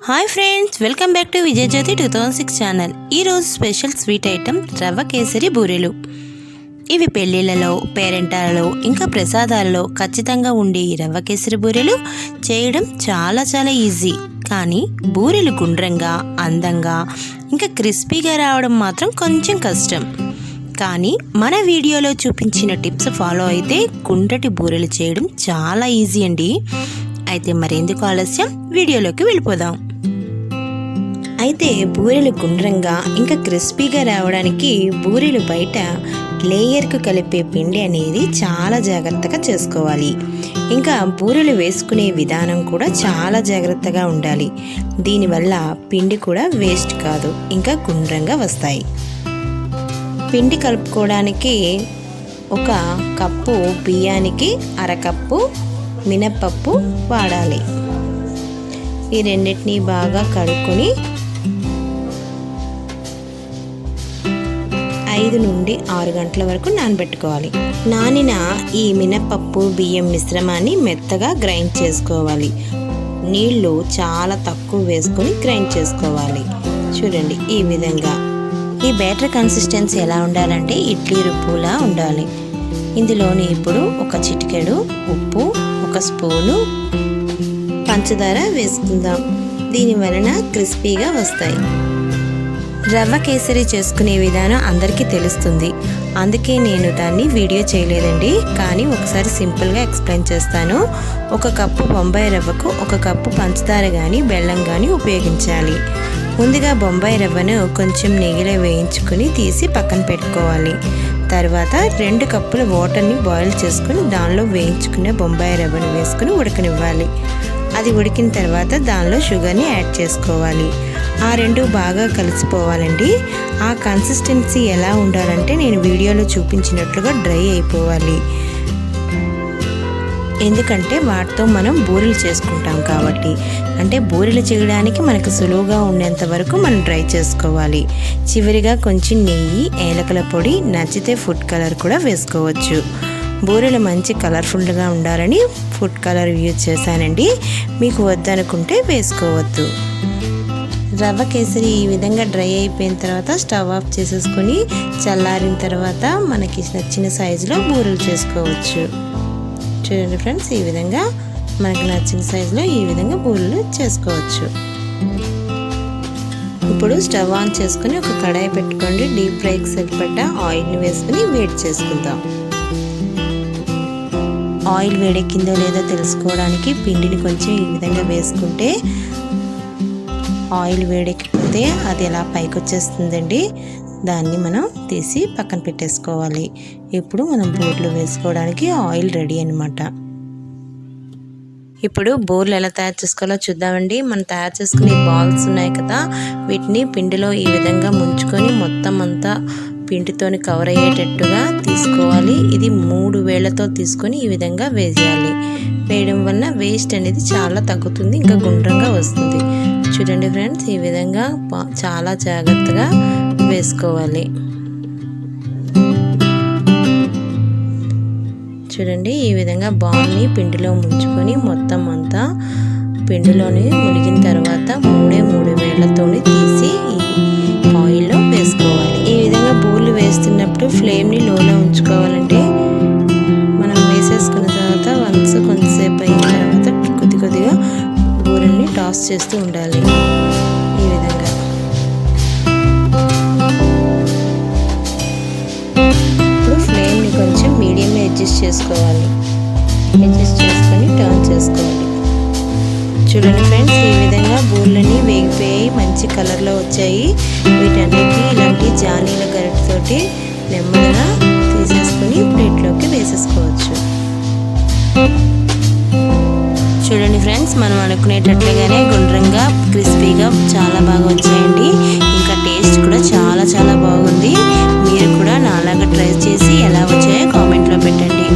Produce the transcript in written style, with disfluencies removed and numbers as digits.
Hi friends, welcome back to Vijaya Jyothi 2006 channel. ఈరోజు special sweet item రవ్వ కేసరి బూరెలు. ఇవి పెళ్ళిళ్ళలో, పేరెంటాలలో ఇంకా ప్రసాదాలలో ఖచ్చితంగా ఉండే ఈ రవ్వ కేసరి బూరెలు చేయడం చాలా ఈజీ. కానీ బూరెలు గుండ్రంగా, అందంగా ఇంకా క్రిస్పీగా రావడం మాత్రం కొంచెం కష్టం. కానీ మన వీడియోలో చూపించిన టిప్స్ ఫాలో అయితే గుండ్రటి బూరెలు చేయడం చాలా ఈజీ అండి. అయితే మరెందుకు ఆలస్యం, వీడియోలోకి వెళ్ళిపోదాం. అయితే బూరెలు గుండ్రంగా ఇంకా క్రిస్పీగా రావడానికి బూరెలు బయట లేయర్కు కలిపే పిండి అనేది చాలా జాగ్రత్తగా చేసుకోవాలి. ఇంకా బూరెలు వేసుకునే విధానం కూడా చాలా జాగ్రత్తగా ఉండాలి. దీనివల్ల పిండి కూడా వేస్ట్ కాదు, ఇంకా గుండ్రంగా వస్తాయి. పిండి కలుపుకోవడానికి ఒక కప్పు బియ్యానికి అరకప్పు మినప్పప్పు వాడాలి. ఈ రెండింటిని బాగా కడుక్కొని 5 నుండి 6 గంటల వరకు నానబెట్టుకోవాలి. నానిన ఈ మినప్పప్పు బియ్యం మిశ్రమాన్ని మెత్తగా గ్రైండ్ చేసుకోవాలి. నీళ్లు చాలా తక్కువ వేసుకొని గ్రైండ్ చేసుకోవాలి. చూడండి, ఈ విధంగా. ఈ బ్యాటర్ కన్సిస్టెన్సీ ఎలా ఉండాలంటే ఇడ్లీ రుబ్బులా ఉండాలి. ఇందులోని ఇప్పుడు ఒక చిటికెడు ఉప్పు, ఒక స్పూను పంచదార వేసుకుందాం. దీని వలన క్రిస్పీగా వస్తాయి. రవ్వ కేసరి చేసుకునే విధానం అందరికీ తెలుస్తుంది, అందుకే నేను దాన్ని వీడియో చేయలేదండి. కానీ ఒకసారి సింపుల్గా ఎక్స్ప్లెయిన్ చేస్తాను. ఒక కప్పు బొంబాయి రవ్వకు ఒక కప్పు పంచదార కానీ బెల్లం కానీ ఉపయోగించాలి. ముందుగా బొంబాయి రవ్వను కొంచెం నెయ్యిలో వేయించుకుని తీసి పక్కన పెట్టుకోవాలి. తర్వాత 2 కప్పుల వాటర్ని బాయిల్ చేసుకుని దానిలో వేయించుకునే బొంబాయి రవ్వను వేసుకుని ఉడకనివ్వాలి. అది ఉడికిన తర్వాత దానిలో షుగర్ని యాడ్ చేసుకోవాలి. ఆ రెండు బాగా కలిసిపోవాలండి. ఆ కన్సిస్టెన్సీ ఎలా ఉండాలంటే నేను వీడియోలో చూపించినట్లుగా డ్రై అయిపోవాలి. ఎందుకంటే వాటితో మనం బూరెలు చేసుకుంటాం కాబట్టి. అంటే బూరెలు చేయడానికి మనకు సులువుగా ఉండేంత వరకు మనం డ్రై చేసుకోవాలి. చివరిగా కొంచెం నెయ్యి, ఏలకల పొడి, నచ్చితే ఫుడ్ కలర్ కూడా వేసుకోవచ్చు. బూరెలు మంచి కలర్ఫుల్గా ఉండాలని ఫుడ్ కలర్ యూజ్ చేశానండి. మీకు వద్దనుకుంటే వేసుకోవద్దు. రవ్వ కేసరి ఈ విధంగా డ్రై అయిపోయిన తర్వాత స్టవ్ ఆఫ్ చేసేసుకొని చల్లారిన తర్వాత మనకి నచ్చిన సైజులో బూరెలు చేసుకోవచ్చు. చూడండి ఫ్రెండ్స్, ఈ విధంగా మనకు నచ్చిన సైజులో ఈ విధంగా బూరెలు చేసుకోవచ్చు. ఇప్పుడు స్టవ్ ఆన్ చేసుకుని ఒక కడాయి పెట్టుకోండి. డీప్ ఫ్రైకి సరిపడ్డ ఆయిల్ని వేసుకుని వేడి చేసుకుందాం. ఆయిల్ వేడెక్కిందో లేదో తెలుసుకోవడానికి పిండిని కొంచెం ఈ విధంగా వేసుకుంటే ఆయిల్ వేడెక్కిపోతే అది ఎలా పైకి వచ్చేస్తుందండి. దాన్ని మనం తీసి పక్కన పెట్టేసుకోవాలి. ఇప్పుడు మనం బూరెలు వేసుకోవడానికి ఆయిల్ రెడీ అన్నమాట. ఇప్పుడు బూరెలు ఎలా తయారు చేసుకోవాలో చూద్దామండి. మనం తయారు చేసుకునే బాల్స్ ఉన్నాయి కదా, వీటిని పిండిలో ఈ విధంగా ముంచుకొని మొత్తం అంతా పిండితోని కవర్ అయ్యేటట్టుగా తీసుకోవాలి. ఇది 3 వేళ్లతో తీసుకొని ఈ విధంగా వేయాలి. వేయడం వల్ల వేస్ట్ అనేది చాలా తగ్గుతుంది, ఇంకా గుండ్రంగా వస్తుంది. చూడండి ఫ్రెండ్స్, ఈ విధంగా చాలా జాగ్రత్తగా వేసుకోవాలి. చూడండి, ఈ విధంగా బాల్ని పిండిలో ముంచుకొని మొత్తం అంతా పిండిలోని మునిగిన తర్వాత 3 వేళ్లతోని తీసి ఈ ఆయిల్లో వేసుకోవాలి. ఈ విధంగా బూరెలు వేస్తున్నప్పుడు ఫ్లేమ్ని లోలో ఉంచుకోవాలంటే మనం వేసేసుకున్న తర్వాత కొంతసేపు అయిన తర్వాత కొద్దిగా బూరెల్ని టాస్ చేస్తూ ఉండాలి. ఈ విధంగా ఇప్పుడు ఫ్లేమ్ని కొంచెం మీడియంలో అడ్జస్ట్ చేసుకోవాలి. అడ్జస్ట్ చేసుకొని టర్న్ చేసుకోవాలి. చూడండి ఫ్రెండ్స్, ఈ విధంగా బూరెలని వేగిపోయి మంచి కలర్లో వచ్చాయి. వీటన్నిటిని ఇలాంటి జానీల గరిటెతోటి నెమ్మదిగా తీసేసుకొని ప్లేట్లోకి వేసేసుకోవచ్చు. చూడండి ఫ్రెండ్స్, మనం అనుకునేటట్లుగానే గుండ్రంగా క్రిస్పీగా చాలా బాగా వచ్చాయండి. ఇంకా టేస్ట్ కూడా చాలా బాగుంది. మీరు కూడా నాలాగా ట్రై చేసి ఎలా వచ్చాయో కామెంట్లో పెట్టండి.